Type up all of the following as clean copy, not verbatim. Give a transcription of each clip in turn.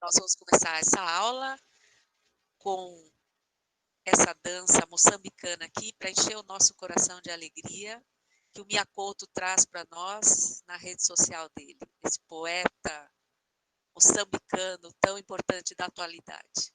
Nós vamos começar essa aula com essa dança moçambicana aqui, para encher o nosso coração de alegria, que o Miyakoto traz para nós na rede social dele, esse poeta moçambicano tão importante da atualidade.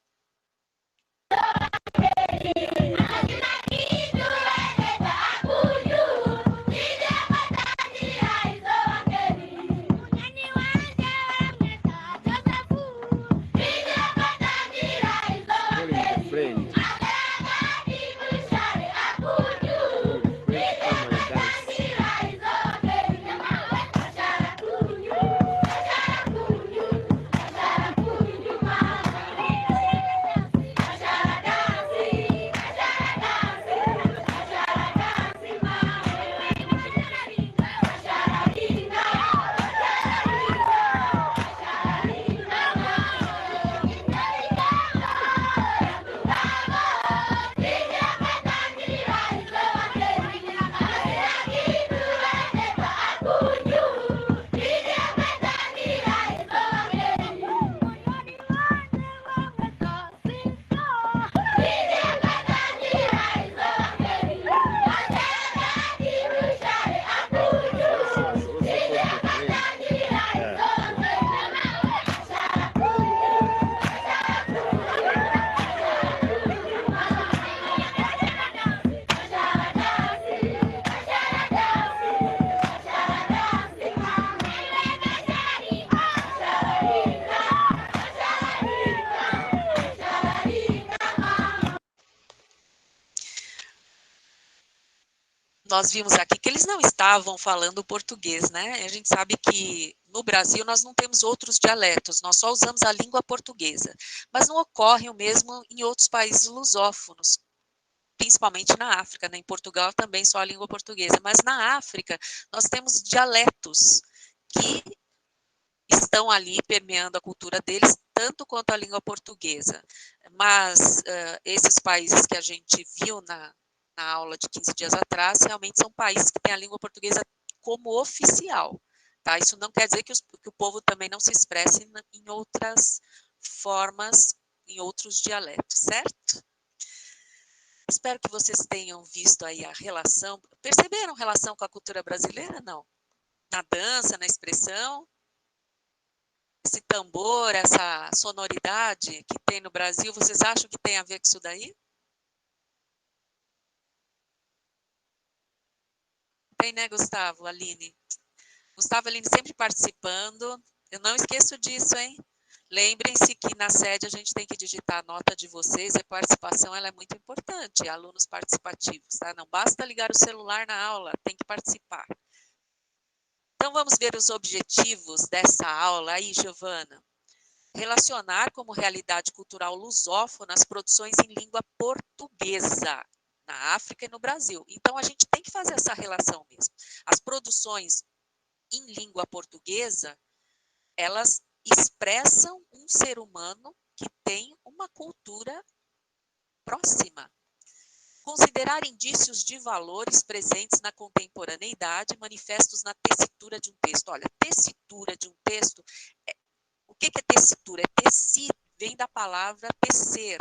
Nós vimos aqui que eles não estavam falando português, né? A gente sabe que no Brasil nós não temos outros dialetos, nós só usamos a língua portuguesa. Mas não ocorre o mesmo em outros países lusófonos, principalmente na África, né? Em Portugal também só a língua portuguesa. Mas na África nós temos dialetos que estão ali permeando a cultura deles, tanto quanto a língua portuguesa. Mas esses países que a gente viu na aula de 15 dias atrás, realmente são países que têm a língua portuguesa como oficial. Tá? Isso não quer dizer que o povo também não se expresse em outras formas, em outros dialetos, certo? Espero que vocês tenham visto aí a relação. Perceberam relação com a cultura brasileira? Não? Na dança, na expressão? Esse tambor, essa sonoridade que tem no Brasil, vocês acham que tem a ver com isso daí? Tem, né, Gustavo, Aline? Gustavo e Aline sempre participando. Eu não esqueço disso, hein? Lembrem-se que na sede a gente tem que digitar a nota de vocês e a participação ela é muito importante, alunos participativos, tá? Não basta ligar o celular na aula, tem que participar. Então vamos ver os objetivos dessa aula aí, Giovana. Relacionar como realidade cultural lusófona as produções em língua portuguesa, na África e no Brasil. Então, a gente tem que fazer essa relação mesmo. As produções em língua portuguesa, elas expressam um ser humano que tem uma cultura próxima. Considerar indícios de valores presentes na contemporaneidade, manifestos na tessitura de um texto. Olha, tessitura de um texto, o que é tessitura? É tecido, vem da palavra tecer,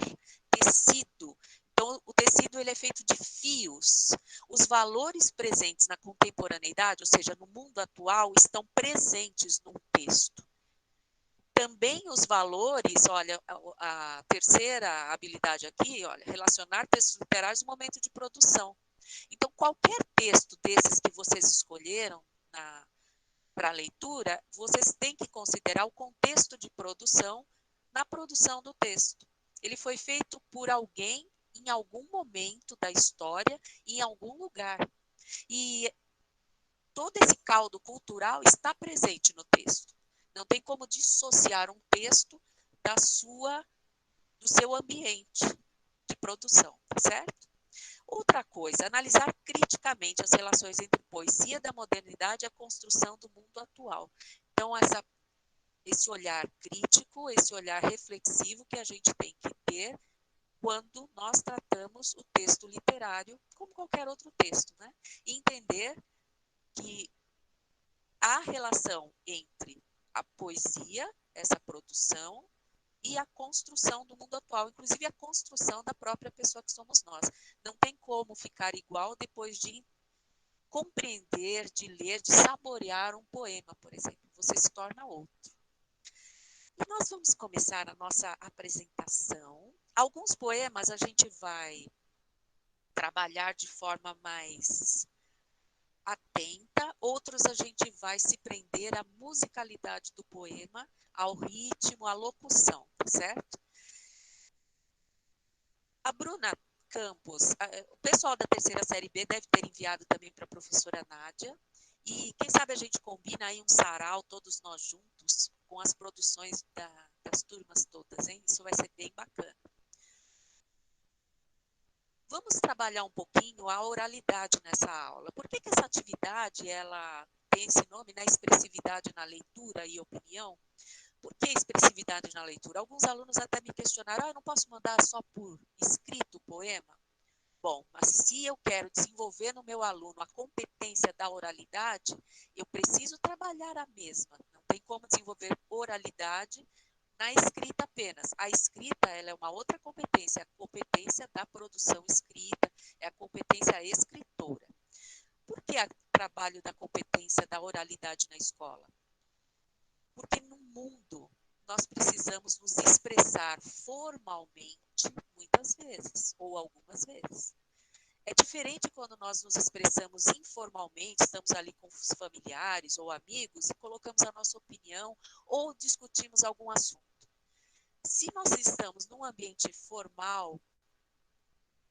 tecido. Então, o tecido ele é feito de fios. Os valores presentes na contemporaneidade, ou seja, no mundo atual, estão presentes num texto. Também os valores, olha, a terceira habilidade aqui, olha, relacionar textos literários no momento de produção. Então, qualquer texto desses que vocês escolheram para a leitura, vocês têm que considerar o contexto de produção na produção do texto. Ele foi feito por alguém em algum momento da história, em algum lugar. E todo esse caldo cultural está presente no texto. Não tem como dissociar um texto do seu ambiente de produção, tá certo? Outra coisa, analisar criticamente as relações entre poesia da modernidade e a construção do mundo atual. Então, esse olhar crítico, esse olhar reflexivo que a gente tem que ter quando nós tratamos o texto literário como qualquer outro texto, né? E entender que há relação entre a poesia, essa produção, e a construção do mundo atual, inclusive a construção da própria pessoa que somos nós. Não tem como ficar igual depois de compreender, de ler, de saborear um poema, por exemplo. Você se torna outro. E nós vamos começar a nossa apresentação. Alguns poemas a gente vai trabalhar de forma mais atenta, outros a gente vai se prender à musicalidade do poema, ao ritmo, à locução, tá certo? A Bruna Campos, o pessoal da terceira série B deve ter enviado também para a professora Nádia, e quem sabe a gente combina aí um sarau, todos nós juntos, com as produções das turmas todas, hein? Isso vai ser bem bacana. Vamos trabalhar um pouquinho a oralidade nessa aula. Por que essa atividade ela tem esse nome, né? Expressividade na leitura e opinião? Por que expressividade na leitura? Alguns alunos até me questionaram, eu não posso mandar só por escrito o poema? Bom, mas se eu quero desenvolver no meu aluno a competência da oralidade, eu preciso trabalhar a mesma. Não tem como desenvolver oralidade na escrita apenas. A escrita ela é uma outra competência, a competência da produção escrita, é a competência escritora. Por que o trabalho da competência da oralidade na escola? Porque no mundo nós precisamos nos expressar formalmente muitas vezes, ou algumas vezes. É diferente quando nós nos expressamos informalmente, estamos ali com os familiares ou amigos e colocamos a nossa opinião ou discutimos algum assunto. Se nós estamos num ambiente formal,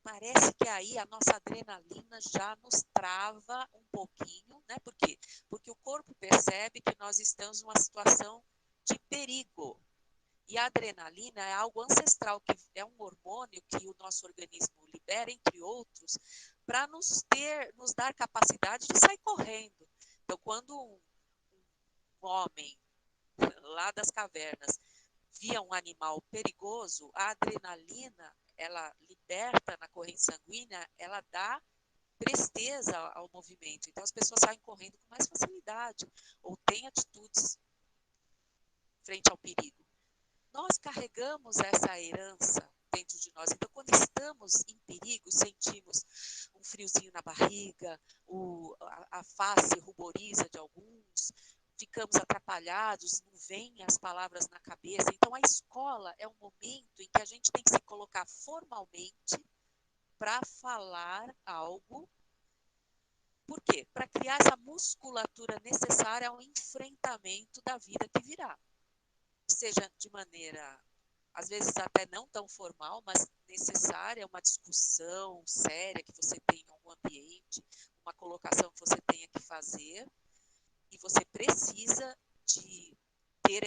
parece que aí a nossa adrenalina já nos trava um pouquinho, né? Por quê? Porque o corpo percebe que nós estamos numa situação de perigo. E a adrenalina é algo ancestral, que é um hormônio que o nosso organismo libera, entre outros, para nos dar capacidade de sair correndo. Então, quando um homem lá das cavernas via um animal perigoso, a adrenalina, ela liberta na corrente sanguínea, ela dá presteza ao movimento. Então, as pessoas saem correndo com mais facilidade, ou têm atitudes frente ao perigo. Nós carregamos essa herança dentro de nós. Então, quando estamos em perigo, sentimos um friozinho na barriga, a face ruboriza de alguns, ficamos atrapalhados, não vêm as palavras na cabeça. Então, a escola é um momento em que a gente tem que se colocar formalmente para falar algo. Por quê? Para criar essa musculatura necessária ao enfrentamento da vida que virá. Seja de maneira, às vezes até não tão formal, mas necessária, uma discussão séria que você tem em algum ambiente, uma colocação que você tenha que fazer, e você precisa de ter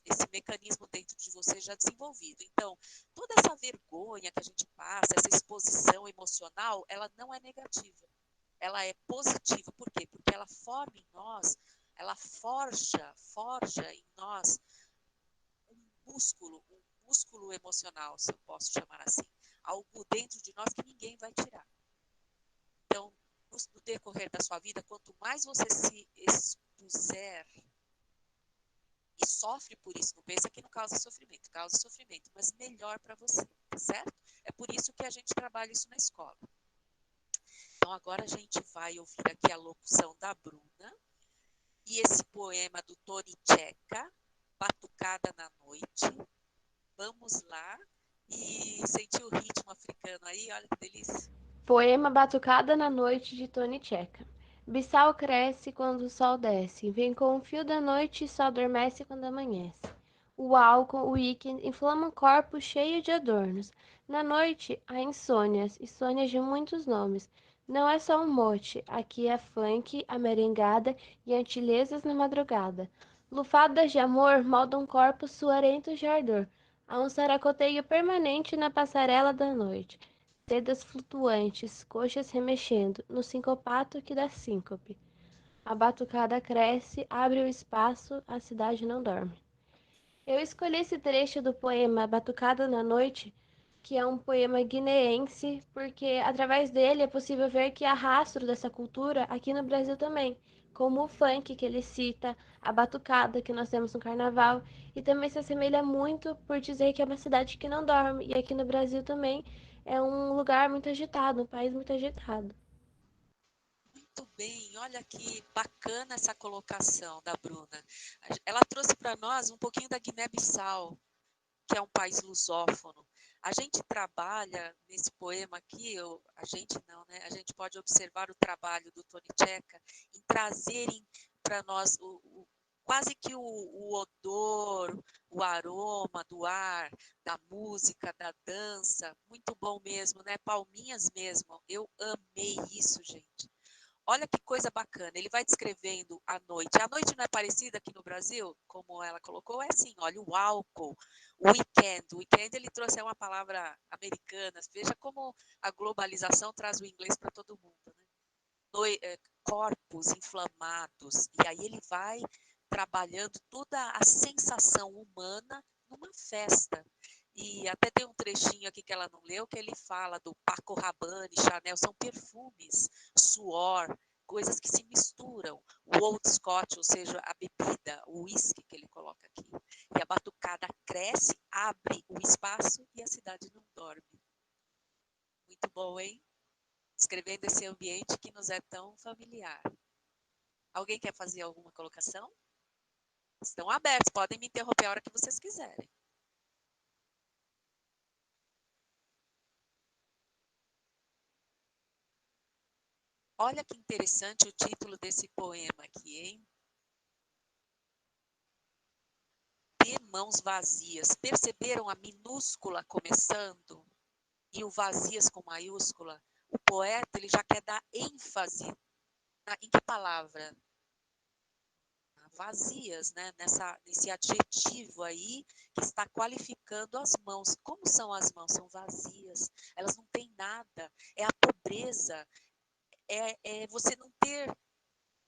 esse mecanismo dentro de você já desenvolvido. Então, toda essa vergonha que a gente passa, essa exposição emocional, ela não é negativa, ela é positiva. Por quê? Porque ela forma em nós, ela forja em nós um músculo emocional, se eu posso chamar assim, algo dentro de nós que ninguém vai tirar. Então, no decorrer da sua vida, quanto mais você se expuser e sofre por isso, não pensa que não causa sofrimento, mas melhor para você, tá certo? É por isso que a gente trabalha isso na escola. Então, agora a gente vai ouvir aqui a locução da Bruna e esse poema do Tony Checa, Batucada na Noite. Vamos lá e sentir o ritmo africano aí, olha que delícia. Poema Batucada na Noite de Tony Checa. Bissau cresce quando o sol desce, vem com o fio da noite e só adormece quando amanhece. O álcool, o weekend, inflama um corpo cheio de adornos. Na noite, há insônias, insônias de muitos nomes. Não é só um mote, aqui é funk, a merengada e antilhesas na madrugada. Lufadas de amor moldam corpos suarentos de ardor. Há um saracoteio permanente na passarela da noite. Sedas flutuantes, coxas remexendo, no sincopato que dá síncope. A batucada cresce, abre o espaço, a cidade não dorme. Eu escolhi esse trecho do poema Batucada na Noite, que é um poema guineense, porque através dele é possível ver que há rastro dessa cultura aqui no Brasil também, como o funk que ele cita, a batucada que nós temos no carnaval, e também se assemelha muito por dizer que é uma cidade que não dorme, e aqui no Brasil também é um lugar muito agitado, um país muito agitado. Muito bem, olha que bacana essa colocação da Bruna. Ela trouxe para nós um pouquinho da Guiné-Bissau, que é um país lusófono. A gente trabalha nesse poema aqui, a gente não, né? A gente pode observar o trabalho do Tony Checa em trazerem para nós quase que o odor, o aroma do ar, da música, da dança. Muito bom mesmo, né? Palminhas mesmo. Eu amei isso, gente. Olha que coisa bacana, ele vai descrevendo a noite. A noite não é parecida aqui no Brasil, como ela colocou, é assim, olha, o álcool, o weekend. O weekend ele trouxe uma palavra americana, veja como a globalização traz o inglês para todo mundo, né? Corpos inflamados, e aí ele vai trabalhando toda a sensação humana numa festa. E até tem um trechinho aqui que ela não leu, que ele fala do Paco Rabanne, Chanel, são perfumes, suor, coisas que se misturam. O Old Scotch, ou seja, a bebida, o whisky que ele coloca aqui. E a batucada cresce, abre o espaço e a cidade não dorme. Muito bom, hein? Descrevendo esse ambiente que nos é tão familiar. Alguém quer fazer alguma colocação? Estão abertos, podem me interromper a hora que vocês quiserem. Olha que interessante o título desse poema aqui, hein? De mãos vazias. Perceberam a minúscula começando e o vazias com maiúscula? O poeta ele já quer dar ênfase em que palavra? Vazias, né? Nesse adjetivo aí que está qualificando as mãos. Como são as mãos? São vazias. Elas não têm nada. É a pobreza. É você não ter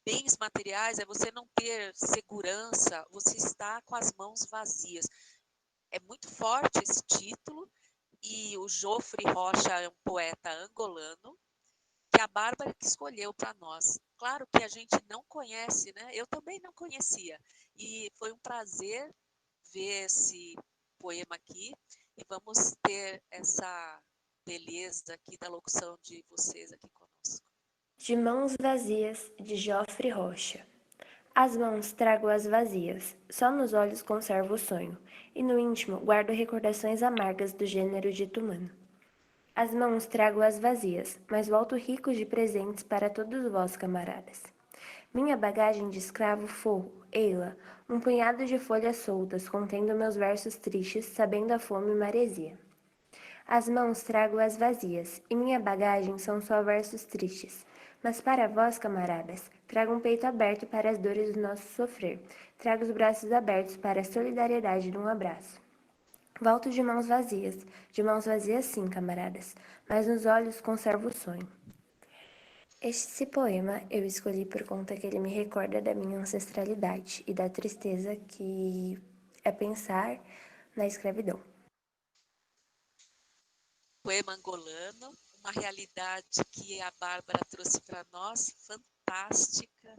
bens materiais, é você não ter segurança. Você está com as mãos vazias. É muito forte esse título. E o Jofre Rocha é um poeta angolano que a Bárbara que escolheu para nós. Claro que a gente não conhece, né? Eu também não conhecia. E foi um prazer ver esse poema aqui e vamos ter essa beleza aqui da locução de vocês aqui conosco. De mãos vazias, de Jofre Rocha. As mãos trago-as vazias, só nos olhos conservo o sonho, e no íntimo guardo recordações amargas do gênero dito humano. As mãos trago-as vazias, mas volto rico de presentes para todos vós, camaradas. Minha bagagem de escravo forro, ei-la, um punhado de folhas soltas contendo meus versos tristes, sabendo a fome e maresia. As mãos trago-as vazias, e minha bagagem são só versos tristes. Mas para vós, camaradas, trago um peito aberto para as dores do nosso sofrer. Trago os braços abertos para a solidariedade de um abraço. Volto de mãos vazias sim, camaradas, mas nos olhos conservo o sonho. Este poema eu escolhi por conta que ele me recorda da minha ancestralidade e da tristeza que é pensar na escravidão. Poema angolano, uma realidade que a Bárbara trouxe para nós, fantástica.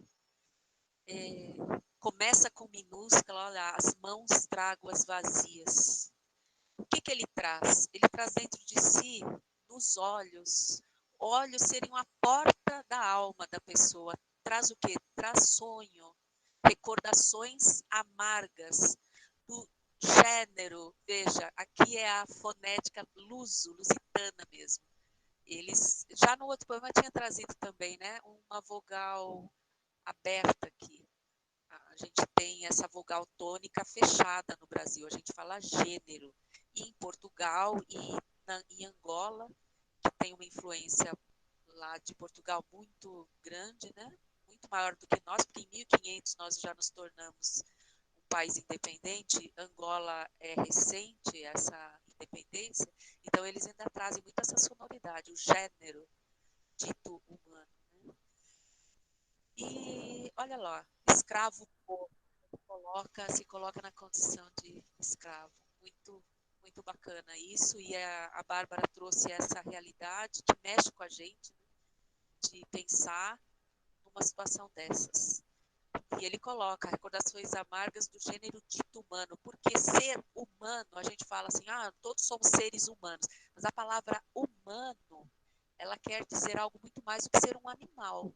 Começa com minúscula, olha, as mãos trago as vazias. O que ele traz? Ele traz dentro de si, nos olhos. Olhos seriam a porta da alma da pessoa. Traz o quê? Traz sonho, recordações amargas do gênero. Veja, aqui é a fonética lusitana mesmo. Eles, já no outro poema tinha trazido também, né, uma vogal aberta aqui. A gente tem essa vogal tônica fechada no Brasil, a gente fala gênero. E em Portugal em Angola, que tem uma influência lá de Portugal muito grande, né? Muito maior do que nós, porque em 1500 nós já nos tornamos um país independente. Angola é recente essa independência, então eles ainda trazem muito essa sonoridade, o gênero dito humano. Né? E olha lá, escravo se coloca na condição de escravo. Muito, muito bacana isso. E a Bárbara trouxe essa realidade que mexe com a gente, né? De pensar numa situação dessas. E ele coloca recordações amargas do gênero dito humano, porque ser humano, a gente fala assim, todos somos seres humanos, mas a palavra humano, ela quer dizer algo muito mais do que ser um animal.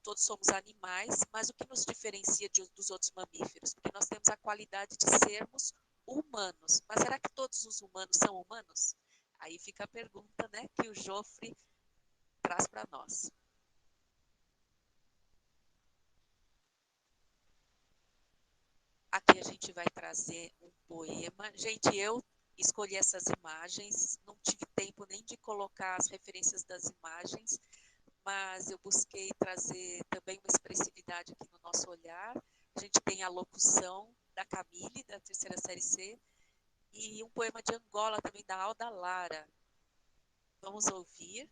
Todos somos animais, mas o que nos diferencia dos outros mamíferos? Porque nós temos a qualidade de sermos humanos. Mas será que todos os humanos são humanos? Aí fica a pergunta, né, que o Joffre traz para nós. Aqui a gente vai trazer um poema. Gente, eu escolhi essas imagens, não tive tempo nem de colocar as referências das imagens, mas eu busquei trazer também uma expressividade aqui no nosso olhar. A gente tem a locução da Camille, da terceira série C, e um poema de Angola também, da Alda Lara. Vamos ouvir.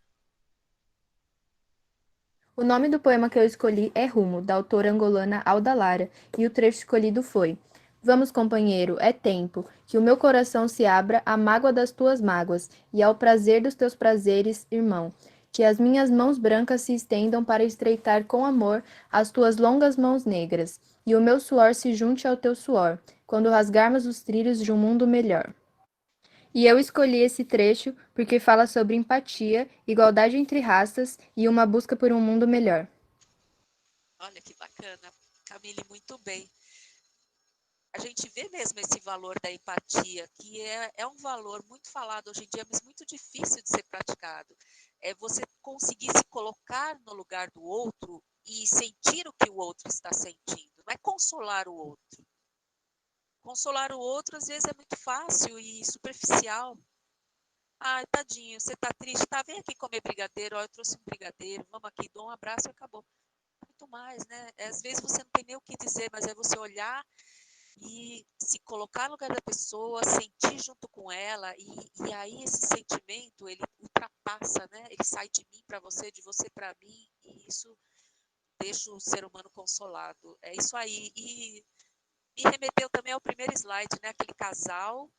O nome do poema que eu escolhi é Rumo, da autora angolana Alda Lara, e o trecho escolhido foi: Vamos, companheiro, é tempo, que o meu coração se abra à mágoa das tuas mágoas e ao prazer dos teus prazeres, irmão. Que as minhas mãos brancas se estendam para estreitar com amor as tuas longas mãos negras, e o meu suor se junte ao teu suor, quando rasgarmos os trilhos de um mundo melhor. E eu escolhi esse trecho porque fala sobre empatia, igualdade entre raças e uma busca por um mundo melhor. Olha que bacana, Camille, muito bem. A gente vê mesmo esse valor da empatia, que é um valor muito falado hoje em dia, mas muito difícil de ser praticado. É você conseguir se colocar no lugar do outro e sentir o que o outro está sentindo. Não é consolar o outro. Consolar o outro, às vezes, é muito fácil e superficial. Ai, tadinho, você tá triste? Tá, vem aqui comer brigadeiro. Ó, eu trouxe um brigadeiro, vamos aqui, dou um abraço e acabou. Muito mais, né? Às vezes você não tem nem o que dizer, mas é você olhar e se colocar no lugar da pessoa, sentir junto com ela, e aí esse sentimento, ele ultrapassa, né? Ele sai de mim para você, de você para mim, e isso deixa o ser humano consolado. É isso aí. E me remeteu também ao primeiro slide, né? Aquele casal,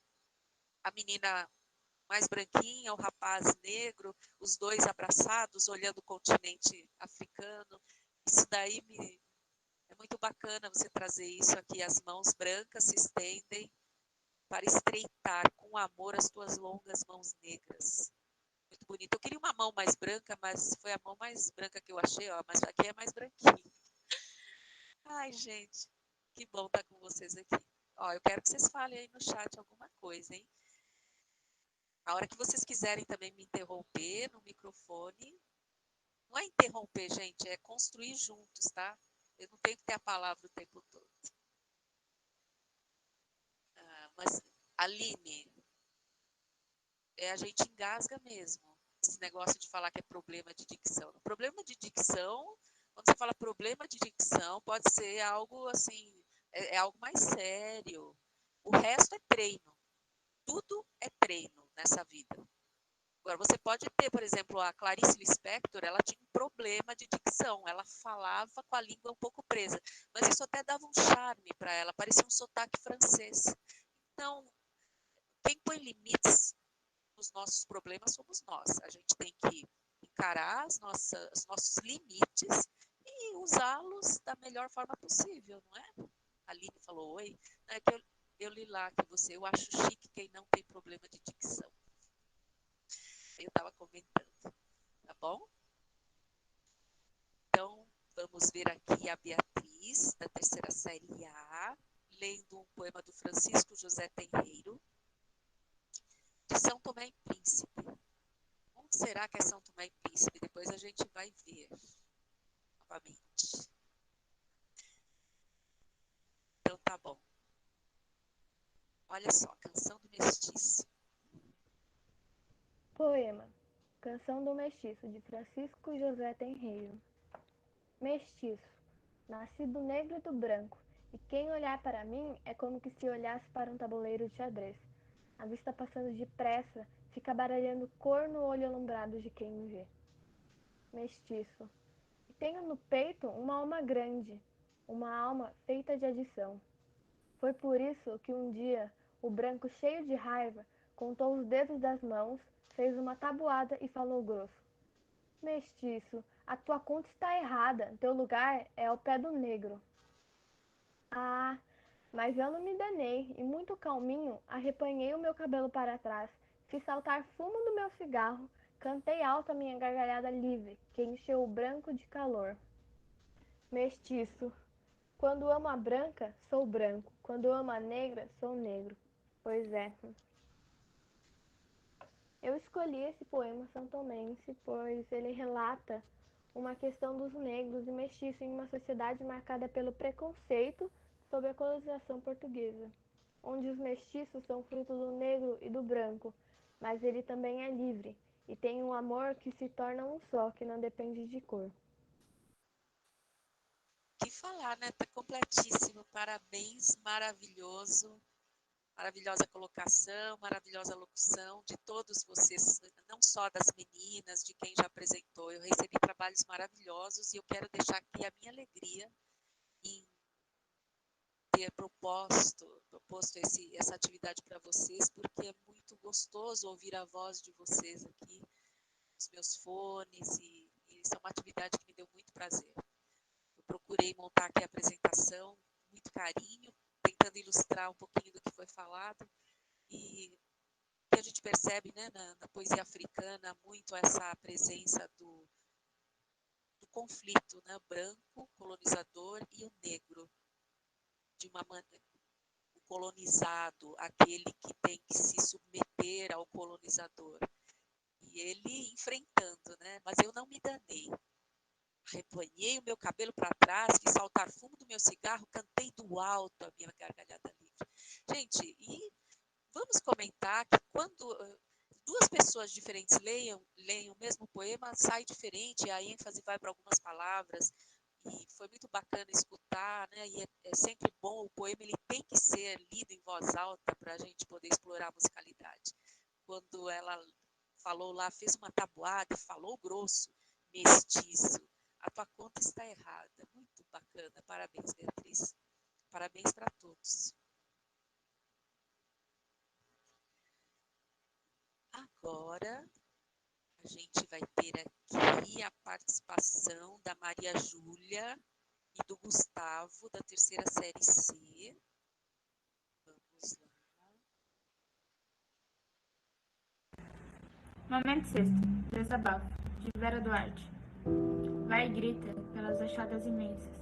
a menina mais branquinha, o rapaz negro, os dois abraçados, olhando o continente africano. Isso daí é muito bacana você trazer isso aqui. As mãos brancas se estendem para estreitar com amor as tuas longas mãos negras. Muito bonito. Eu queria uma mão mais branca, mas foi a mão mais branca que eu achei, ó, mas aqui é mais branquinho. Ai, gente, que bom estar com vocês aqui. Ó, eu quero que vocês falem aí no chat alguma coisa, hein? A hora que vocês quiserem também me interromper no microfone, não é interromper, gente, é construir juntos, tá? Eu não tenho que ter a palavra o tempo todo. Mas, Aline, a gente engasga mesmo. Esse negócio de falar que é problema de dicção. Problema de dicção, quando você fala problema de dicção, pode ser algo assim, é algo mais sério. O resto é treino. Tudo é treino nessa vida. Agora, você pode ter, por exemplo, a Clarice Lispector, ela tinha um problema de dicção, ela falava com a língua um pouco presa, mas isso até dava um charme para ela, parecia um sotaque francês. Então, quem põe limites nos nossos problemas somos nós. A gente tem que encarar os nossos limites e usá-los da melhor forma possível, não é? A Aline falou, oi, é que eu li lá que eu acho chique quem não tem problema de dicção. Eu estava comentando, tá bom? Então, vamos ver aqui a Beatriz, da terceira série A, lendo um poema do Francisco José Tenreiro, de São Tomé e Príncipe. Onde será que é São Tomé e Príncipe? Depois a gente vai ver novamente. Então, tá bom. Olha só, Canção do Mestiço. Poema Canção do Mestiço, de Francisco José Tenreiro. Mestiço, nasci do negro e do branco, e quem olhar para mim é como que se olhasse para um tabuleiro de xadrez. A vista passando depressa, fica baralhando cor no olho alumbrado de quem me vê. Mestiço, e tenho no peito uma alma grande, uma alma feita de adição. Foi por isso que um dia o branco, cheio de raiva, contou os dedos das mãos, fez uma tabuada e falou grosso: Mestiço, A tua conta está errada. Teu lugar é ao pé do negro. Ah, mas eu não me danei e muito calminho arrepanhei o meu cabelo para trás, fiz saltar fumo do meu cigarro, cantei alto a minha gargalhada livre, que encheu o branco de calor. Mestiço. Quando amo a branca, sou branco. Quando amo a negra, sou negro. Pois é. Eu escolhi esse poema santomense, pois ele relata uma questão dos negros e mestiços em uma sociedade marcada pelo preconceito sobre a colonização portuguesa, onde os mestiços são fruto do negro e do branco, mas ele também é livre e tem um amor que se torna um só, que não depende de cor. Que falar, né? Tá completíssimo. Parabéns, maravilhoso. Maravilhosa colocação, maravilhosa locução de todos vocês, não só das meninas, de quem já apresentou. Eu recebi trabalhos maravilhosos e eu quero deixar aqui a minha alegria em ter proposto essa atividade para vocês, porque é muito gostoso ouvir a voz de vocês aqui, os meus fones, e isso é uma atividade que me deu muito prazer. Eu procurei montar aqui a apresentação, muito carinho, tentando ilustrar um pouquinho do que foi falado, e que a gente percebe, né, na poesia africana muito essa presença do conflito, né, branco, colonizador e o negro, de uma maneira, o colonizado, aquele que tem que se submeter ao colonizador, e ele enfrentando, né, mas eu não me danei. Arrepanhei o meu cabelo para trás, fiz saltar fumo do meu cigarro, cantei do alto a minha gargalhada livre. Gente, e vamos comentar que quando duas pessoas diferentes leem o mesmo poema, sai diferente, a ênfase vai para algumas palavras, e foi muito bacana escutar, né? E é sempre bom, o poema ele tem que ser lido em voz alta para a gente poder explorar a musicalidade. Quando ela falou lá, fez uma tabuada, falou grosso, mestiço, a tua conta está errada. Muito bacana, parabéns, Beatriz. Parabéns para todos. Agora, a gente vai ter aqui a participação da Maria Júlia e do Gustavo, da terceira série C. Vamos lá. Momento sexto. Desabafo. De Vera Duarte. Vai e grita pelas achadas imensas,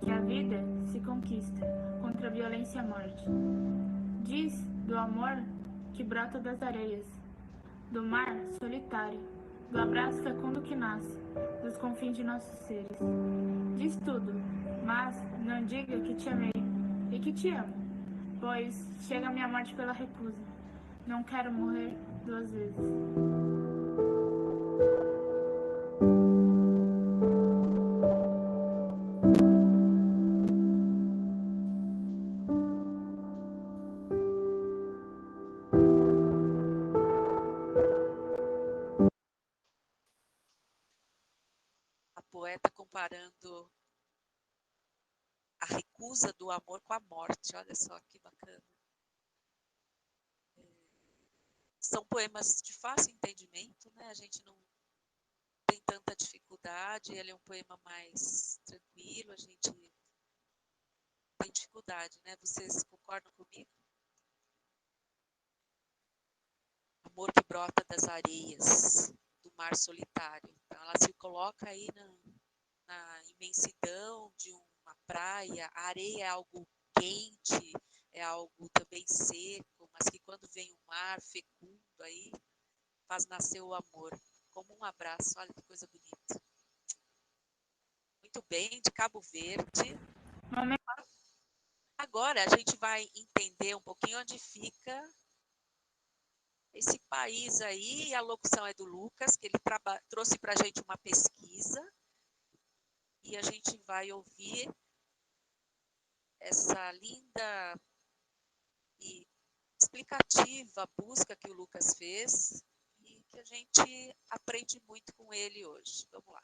que a vida se conquista contra a violência e a morte. Diz do amor que brota das areias, do mar solitário, do abraço fecundo que nasce dos confins de nossos seres. Diz tudo, mas não diga que te amei e que te amo, pois chega a minha morte pela recusa. Não quero morrer duas vezes. A poeta comparando a recusa do amor com a morte. Olha só que bacana. São poemas de fácil entendimento, né? A gente não tem tanta dificuldade. Ele é um poema mais tranquilo, a gente tem dificuldade, né? Vocês concordam comigo? Amor que brota das areias, do mar solitário. Então, ela se coloca aí na imensidão de uma praia. A areia é algo quente, é algo também seco, mas que quando vem o mar fecundo aí, faz nascer o amor. Como um abraço, olha que coisa bonita. Muito bem, de Cabo Verde. Momento Agora a gente vai entender um pouquinho onde fica esse país aí, e a locução é do Lucas, que ele trouxe para a gente uma pesquisa, e a gente vai ouvir essa linda e explicativa busca que o Lucas fez, e que a gente aprende muito com ele hoje. Vamos lá.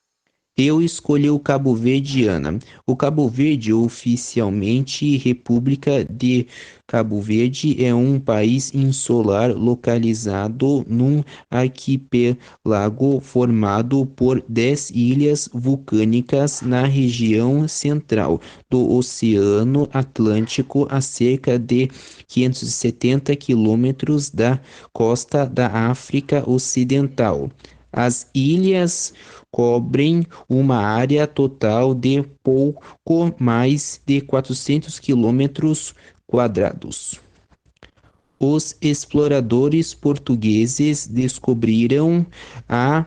Eu escolhi o Cabo Verde, Ana. O Cabo Verde, oficialmente República de Cabo Verde, é um país insular localizado num arquipélago formado por 10 ilhas vulcânicas na região central do Oceano Atlântico, a cerca de 570 quilômetros da costa da África Ocidental. As ilhas cobrem uma área total de pouco mais de 400 quilômetros quadrados. Os exploradores portugueses descobriram a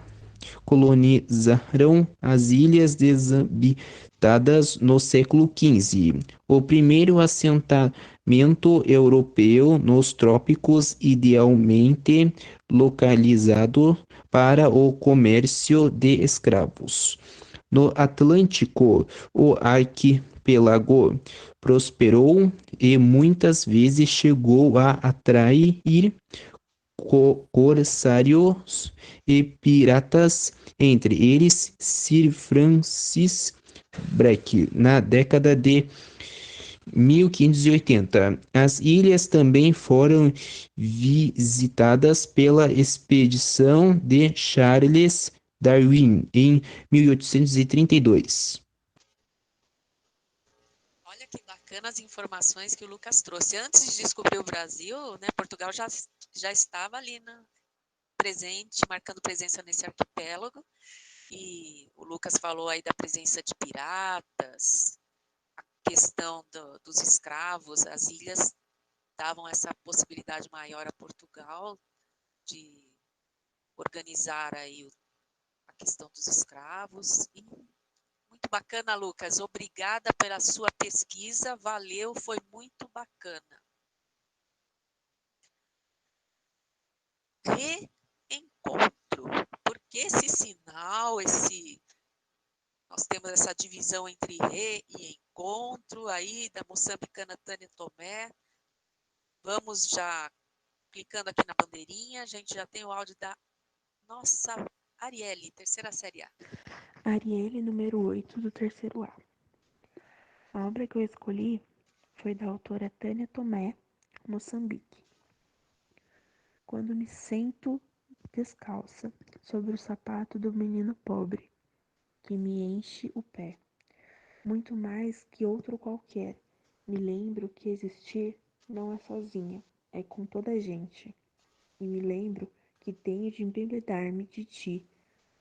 colonizaram as ilhas desabitadas no século XV. O primeiro assentamento europeu nos trópicos, idealmente localizado para o comércio de escravos. No Atlântico, o arquipélago prosperou e muitas vezes chegou a atrair corsários e piratas, entre eles Sir Francis Drake, na década de 1580. As ilhas também foram visitadas pela expedição de Charles Darwin em 1832. Olha que bacana as informações que o Lucas trouxe. Antes de descobrir o Brasil, né, Portugal já estava ali presente, marcando presença nesse arquipélago. E o Lucas falou aí da presença de piratas, a questão dos escravos. As ilhas davam essa possibilidade maior a Portugal de organizar aí a questão dos escravos. E muito bacana, Lucas. Obrigada pela sua pesquisa. Valeu, foi muito bacana. Reencontro. Por que esse sinal, nós temos essa divisão entre re e encontro aí da moçambicana Tânia Tomé. Vamos já clicando aqui na bandeirinha. A gente já tem o áudio da nossa Arielle, terceira série A. Arielle, número 8, do terceiro A. A obra que eu escolhi foi da autora Tânia Tomé, Moçambique. Quando me sento descalça sobre o sapato do menino pobre, que me enche o pé, muito mais que outro qualquer, me lembro que existir não é sozinha, é com toda a gente. E me lembro que tenho de embebedar-me de ti,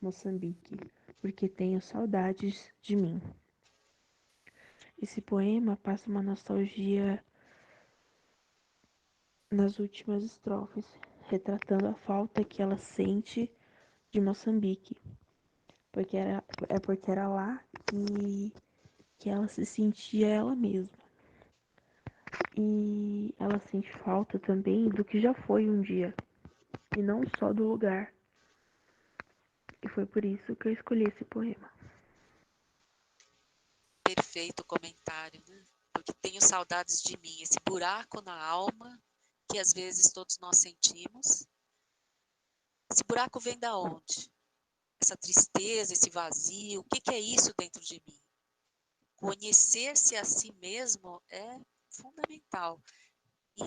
Moçambique, porque tenho saudades de mim. Esse poema passa uma nostalgia nas últimas estrofes, retratando a falta que ela sente de Moçambique, porque era lá que ela se sentia ela mesma. E ela sente falta também do que já foi um dia, e não só do lugar. E foi por isso que eu escolhi esse poema. Perfeito comentário, né? Porque tenho saudades de mim, esse buraco na alma que às vezes todos nós sentimos. Esse buraco vem da onde? Essa tristeza, esse vazio, o que é isso dentro de mim? Conhecer-se a si mesmo é fundamental. E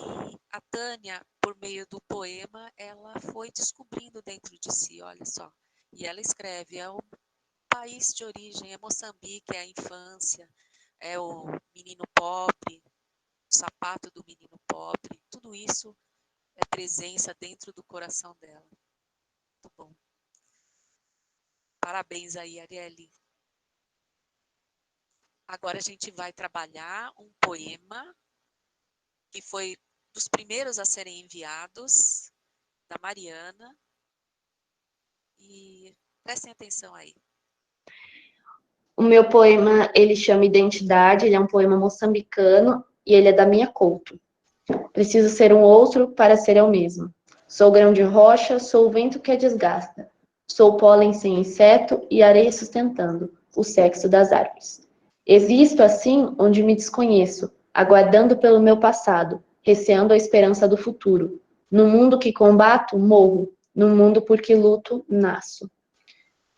a Tânia, por meio do poema, ela foi descobrindo dentro de si, olha só. E ela escreve, é o país de origem, é Moçambique, é a infância, é o menino pobre, o sapato do menino pobre, tudo isso é presença dentro do coração dela. Muito bom. Parabéns aí, Arielle. Agora a gente vai trabalhar um poema que foi dos primeiros a serem enviados, da Mariana. E prestem atenção aí. O meu poema, ele chama Identidade, ele é um poema moçambicano e ele é da minha couto. Preciso ser um outro para ser eu mesmo. Sou grão de rocha, sou o vento que a desgasta. Sou pólen sem inseto e areia sustentando o sexo das árvores. Existo assim onde me desconheço, aguardando pelo meu passado, receando a esperança do futuro. No mundo que combato, morro. No mundo por que luto, nasço.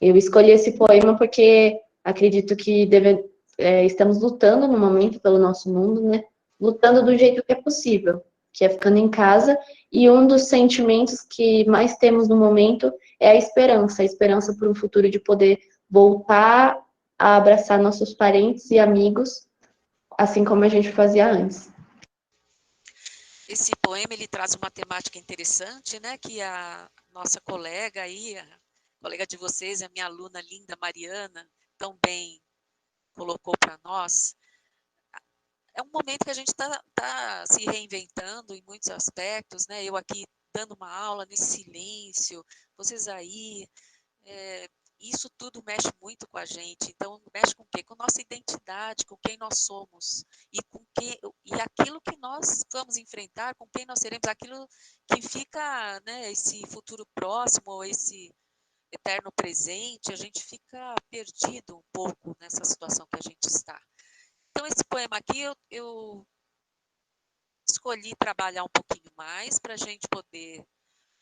Eu escolhi esse poema porque acredito que estamos lutando no momento pelo nosso mundo, né? Lutando do jeito que é possível, que é ficando em casa. E um dos sentimentos que mais temos no momento é a esperança por um futuro de poder voltar a abraçar nossos parentes e amigos, assim como a gente fazia antes. Esse poema ele traz uma temática interessante, né? Que a nossa colega aí, a colega de vocês, a minha aluna linda Mariana, tão bem colocou para nós. É um momento que a gente tá se reinventando em muitos aspectos, né? Eu aqui dando uma aula nesse silêncio, vocês aí, isso tudo mexe muito com a gente. Então, mexe com o quê? Com nossa identidade, com quem nós somos e aquilo que nós vamos enfrentar, com quem nós seremos, aquilo que fica, né? Esse futuro próximo, ou esse eterno presente, a gente fica perdido um pouco nessa situação que a gente está. Então, esse poema aqui eu escolhi trabalhar um pouquinho mais para a gente poder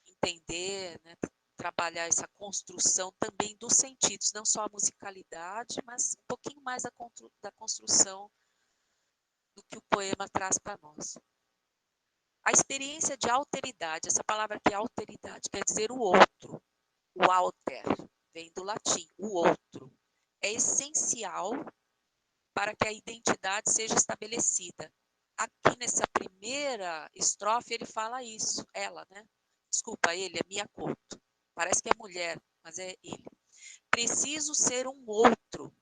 entender, né, trabalhar essa construção também dos sentidos, não só a musicalidade, mas um pouquinho mais da construção do que o poema traz para nós. A experiência de alteridade, essa palavra aqui, alteridade, quer dizer o outro, o alter, vem do latim, o outro. É essencial para que a identidade seja estabelecida. Aqui nessa primeira estrofe ele fala isso, ela, né? Desculpa, ele, é Miyakoto. Parece que é mulher, mas é ele. Preciso ser um outro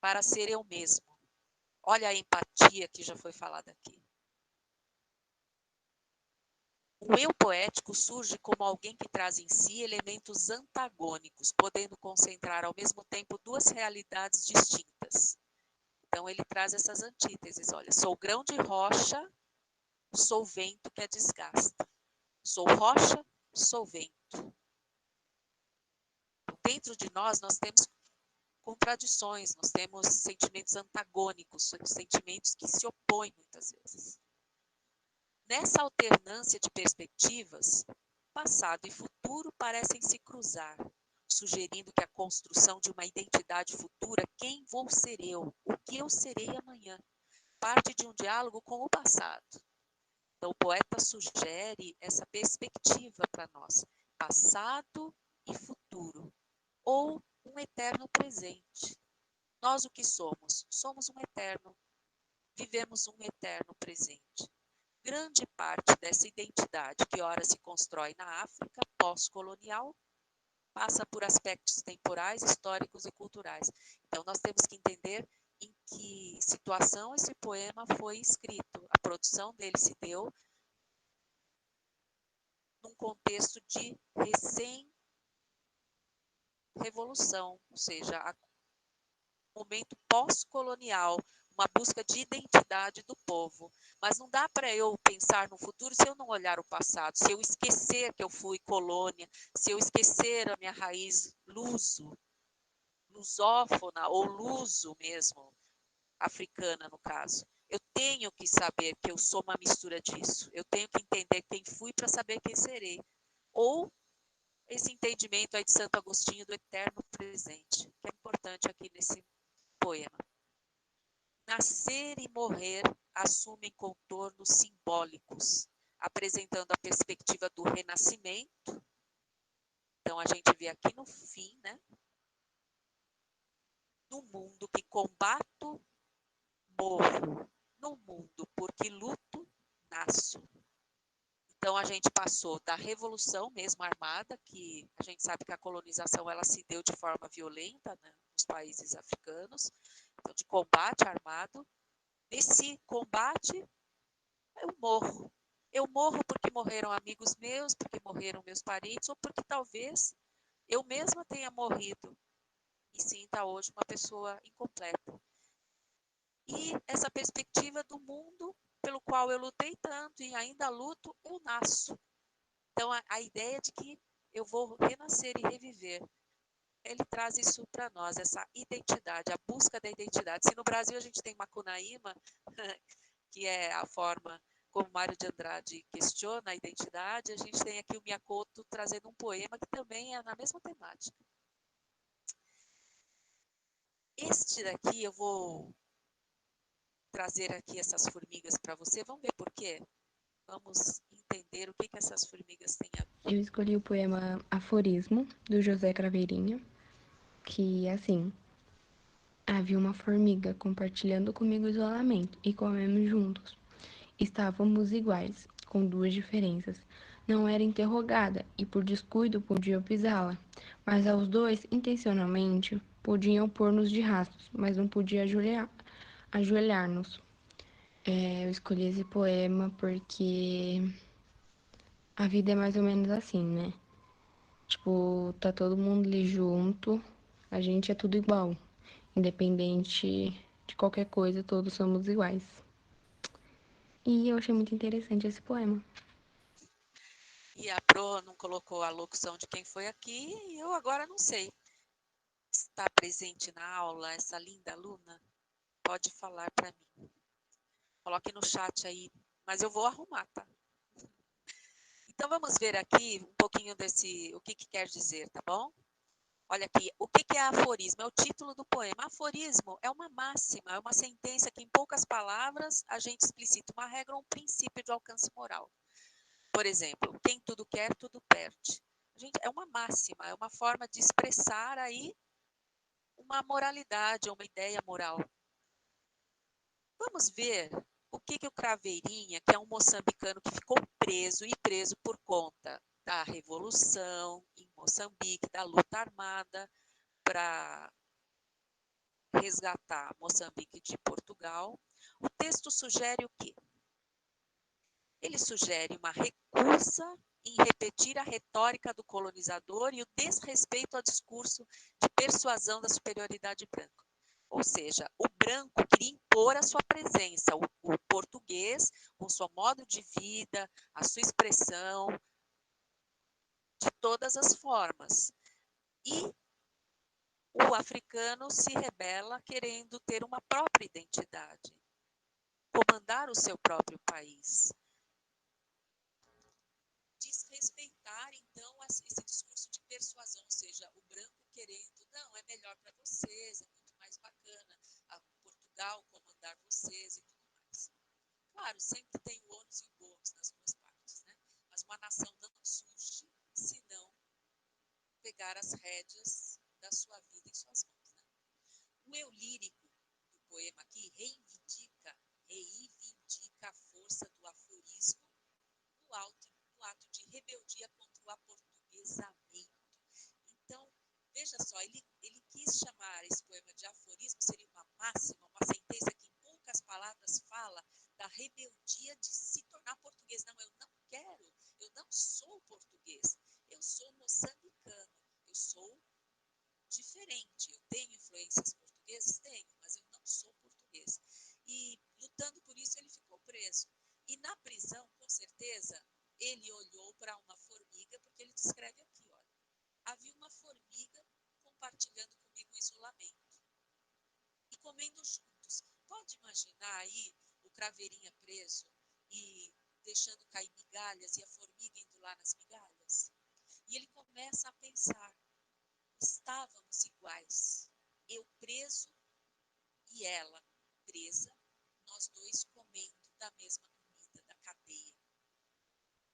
para ser eu mesmo. Olha a empatia que já foi falada aqui. O eu poético surge como alguém que traz em si elementos antagônicos, podendo concentrar ao mesmo tempo duas realidades distintas. Então ele traz essas antíteses, olha, sou grão de rocha, sou vento que a desgasta. Sou rocha, sou vento. Dentro de nós temos contradições, nós temos sentimentos antagônicos, sentimentos que se opõem muitas vezes. Nessa alternância de perspectivas, passado e futuro parecem se cruzar, sugerindo que a construção de uma identidade futura, quem vou ser eu, o que eu serei amanhã, parte de um diálogo com o passado. Então, o poeta sugere essa perspectiva para nós, passado e futuro, ou um eterno presente. Nós o que somos? Somos um eterno, vivemos um eterno presente. Grande parte dessa identidade que ora se constrói na África pós-colonial passa por aspectos temporais, históricos e culturais. Então, nós temos que entender em que situação esse poema foi escrito. A produção dele se deu num contexto de recém-revolução, ou seja, momento pós-colonial, uma busca de identidade do povo. Mas não dá para eu pensar no futuro se eu não olhar o passado, se eu esquecer que eu fui colônia, se eu esquecer a minha raiz lusófona ou luso mesmo, africana no caso. Eu tenho que saber que eu sou uma mistura disso. Eu tenho que entender quem fui para saber quem serei. Ou esse entendimento aí de Santo Agostinho do eterno presente, que é importante aqui nesse poema. Nascer e morrer assumem contornos simbólicos, apresentando a perspectiva do renascimento. Então, a gente vê aqui no fim, né? No mundo que combato, morro. No mundo porque luto, nasço. Então, a gente passou da revolução mesmo armada, que a gente sabe que a colonização ela se deu de forma violenta, né, nos países africanos, então de combate armado. Nesse combate, eu morro. Eu morro porque morreram amigos meus, porque morreram meus parentes, ou porque talvez eu mesma tenha morrido e sinta hoje uma pessoa incompleta. E essa perspectiva do mundo pelo qual eu lutei tanto e ainda luto, eu nasço. Então, a ideia de que eu vou renascer e reviver, ele traz isso para nós, essa identidade, a busca da identidade. Se no Brasil a gente tem Macunaíma, que é a forma como Mário de Andrade questiona a identidade, a gente tem aqui o Miyakoto trazendo um poema que também é na mesma temática. Este daqui eu vou trazer aqui essas formigas para você. Vamos ver por quê? Vamos entender o que essas formigas têm a ver. Eu escolhi o poema Aforismo, do José Craveirinha, que, assim, havia uma formiga compartilhando comigo o isolamento e comemos juntos. Estávamos iguais, com duas diferenças. Não era interrogada e, por descuido, podiam pisá-la, mas aos dois, intencionalmente, podiam pôr-nos de rastros, mas não podia ajoelhar-nos. Eu escolhi esse poema porque a vida é mais ou menos assim, né? Tipo, tá todo mundo ali junto, a gente é tudo igual. Independente de qualquer coisa, todos somos iguais. E eu achei muito interessante esse poema. E a Pro não colocou a locução de quem foi aqui, e eu agora não sei. Está presente na aula essa linda aluna? Pode falar para mim. Coloque no chat aí, mas eu vou arrumar, tá? Então vamos ver aqui um pouquinho desse, o que quer dizer, tá bom? Olha aqui, o que é aforismo? É o título do poema. Aforismo é uma máxima, é uma sentença que em poucas palavras a gente explicita uma regra ou um princípio de alcance moral. Por exemplo, quem tudo quer, tudo perde. Gente, é uma máxima, é uma forma de expressar aí uma moralidade, uma ideia moral. Vamos ver o que o Craveirinha, que é um moçambicano que ficou preso por conta da revolução em Moçambique, da luta armada para resgatar Moçambique de Portugal. O texto sugere o quê? Ele sugere uma recusa em repetir a retórica do colonizador e o desrespeito ao discurso de persuasão da superioridade branca. Ou seja, o branco queria impor a sua presença, o português, com seu modo de vida, a sua expressão, de todas as formas. E o africano se rebela querendo ter uma própria identidade, comandar o seu próprio país. Desrespeitar, então, esse discurso de persuasão, ou seja, o branco querendo, não, é melhor para vocês, é muito mais bacana Portugal comandar vocês e tudo mais. Claro, sempre tem o ônus e o bônus nas duas partes, né? Mas uma nação não surge se não pegar as rédeas da sua vida em suas mãos, né? O eu lírico do poema aqui reivindica a força do aforismo no ato de rebeldia contra o aportuguesamento. Então, veja só, ele quis chamar esse poema de aforismo, seria uma máxima, uma sentença que em poucas palavras fala da rebeldia de se tornar português. Não, eu não quero, eu não sou português, eu sou moçambicano, eu sou diferente, eu tenho influências portuguesas? Tenho, mas eu não sou português. E lutando por isso ele ficou preso. E na prisão, com certeza, ele olhou para uma formiga, porque ele descreve aqui, olha, havia uma formiga compartilhando comigo o isolamento e comendo juntos. Pode imaginar aí o Craveirinha preso e deixando cair migalhas e a formiga indo lá nas migalhas? E ele começa a pensar, estávamos iguais, eu preso e ela presa, nós dois comendo da mesma comida, da cadeia.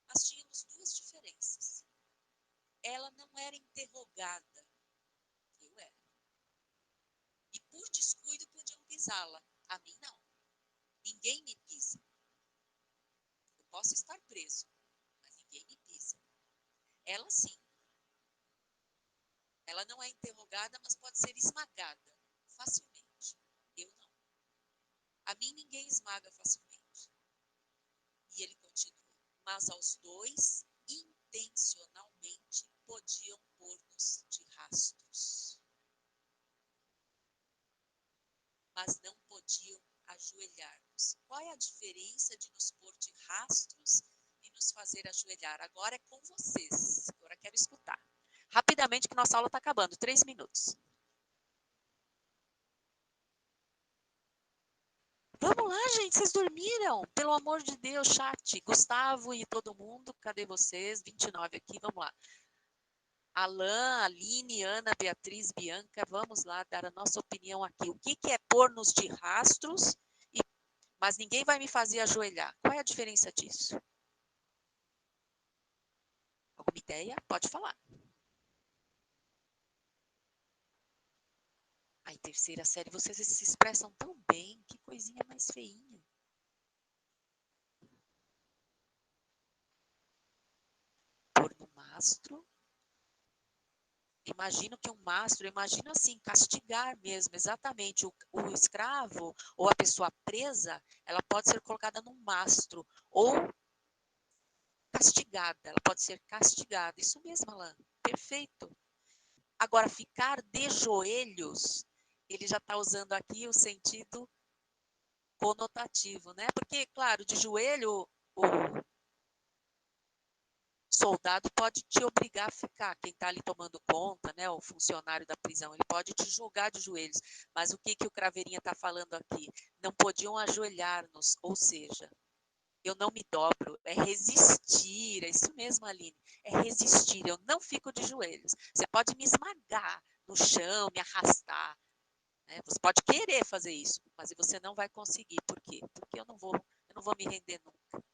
Mas tínhamos duas diferenças. Ela não era interrogada, eu era. E por descuido podiam pisá-la, a mim não. Ninguém me pisa. Eu posso estar preso, mas ninguém me pisa. Ela sim. Ela não é interrogada, mas pode ser esmagada facilmente. Eu não. A mim ninguém esmaga facilmente. E ele continua. Mas aos dois, intencionalmente, podiam pôr-nos de rastros. Mas não podiam ajoelhar-nos. Qual é a diferença de nos pôr de rastros e nos fazer ajoelhar? Agora é com vocês. Agora quero escutar. Rapidamente, que nossa aula está acabando. 3 minutos. Vamos lá, gente. Vocês dormiram? Pelo amor de Deus, chat. Gustavo e todo mundo, cadê vocês? 29 aqui, vamos lá. Alain, Aline, Ana, Beatriz, Bianca, vamos lá dar a nossa opinião aqui. O que é pôr-nos de rastros, mas ninguém vai me fazer ajoelhar? Qual é a diferença disso? Alguma ideia? Pode falar. Aí, terceira série, vocês se expressam tão bem. Que coisinha mais feinha. Pôr no mastro. Imagino que um mastro, imagino assim, castigar mesmo, exatamente. O escravo ou a pessoa presa, ela pode ser colocada num mastro ou castigada, ela pode ser castigada. Isso mesmo, Alain, perfeito. Agora, ficar de joelhos, ele já está usando aqui o sentido conotativo, né? Porque, claro, de joelho, o soldado pode te obrigar a ficar, quem está ali tomando conta, né, o funcionário da prisão, ele pode te jogar de joelhos, mas o que o Craveirinha está falando aqui? Não podiam ajoelhar-nos, ou seja, eu não me dobro, é resistir, é isso mesmo, Aline, é resistir, eu não fico de joelhos, você pode me esmagar no chão, me arrastar, né? Você pode querer fazer isso, mas você não vai conseguir, por quê? Porque eu não vou me render nunca.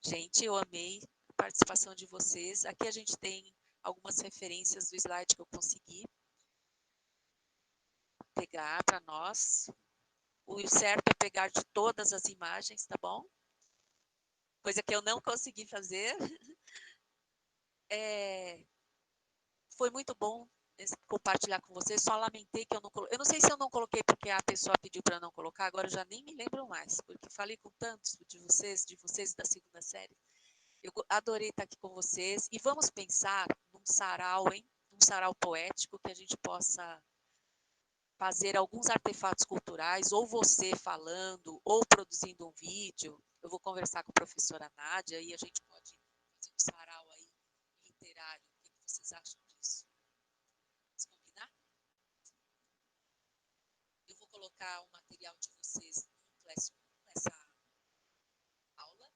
Gente, eu amei a participação de vocês. Aqui a gente tem algumas referências do slide que eu consegui pegar para nós. O certo é pegar de todas as imagens, tá bom? Coisa que eu não consegui fazer. Foi muito bom compartilhar com vocês. Só lamentei que eu não coloquei. Eu não sei se eu não coloquei porque a pessoa pediu para não colocar. Agora eu já nem me lembro mais, porque falei com tantos de vocês da segunda série. Eu adorei estar aqui com vocês e vamos pensar num sarau, hein? Um sarau poético que a gente possa fazer alguns artefatos culturais, ou você falando, ou produzindo um vídeo. Eu vou conversar com a professora Nádia e a gente pode fazer um sarau aí literário. O que vocês acham disso? Vamos combinar? Eu vou colocar o material de vocês no Classroom, nessa aula,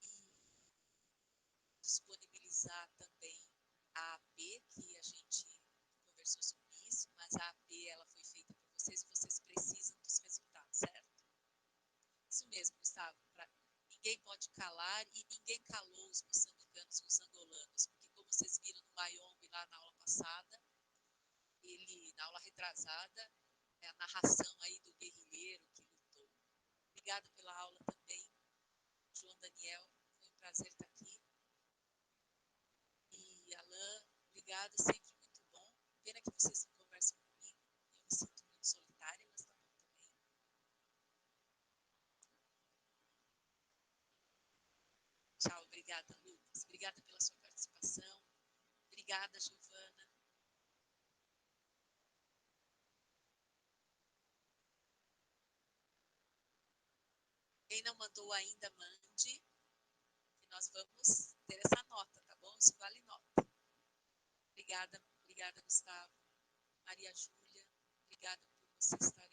e disponibilizar também a AP, que a gente conversou sobre isso, mas a AP ela foi feita por vocês e vocês precisam dos resultados, certo? Isso mesmo, Gustavo. Ninguém pode calar e ninguém calou os moçambicanos e os angolanos, porque como vocês viram no Mayombe lá na aula passada, na aula retrasada, é a narração aí do guerrilheiro que lutou. Obrigada pela aula também, João Daniel, foi um prazer estar aqui. E Alain, obrigada, sempre muito bom. Pena que vocês não conversam comigo, eu me sinto muito solitária, mas tá bom também. Tchau, obrigada, Lucas. Obrigada pela sua participação. Obrigada, Giovana. Quem não mandou ainda, mande, que nós vamos ter essa nota, tá bom? Isso vale nota. Obrigada, Gustavo. Maria Júlia, obrigada por você estar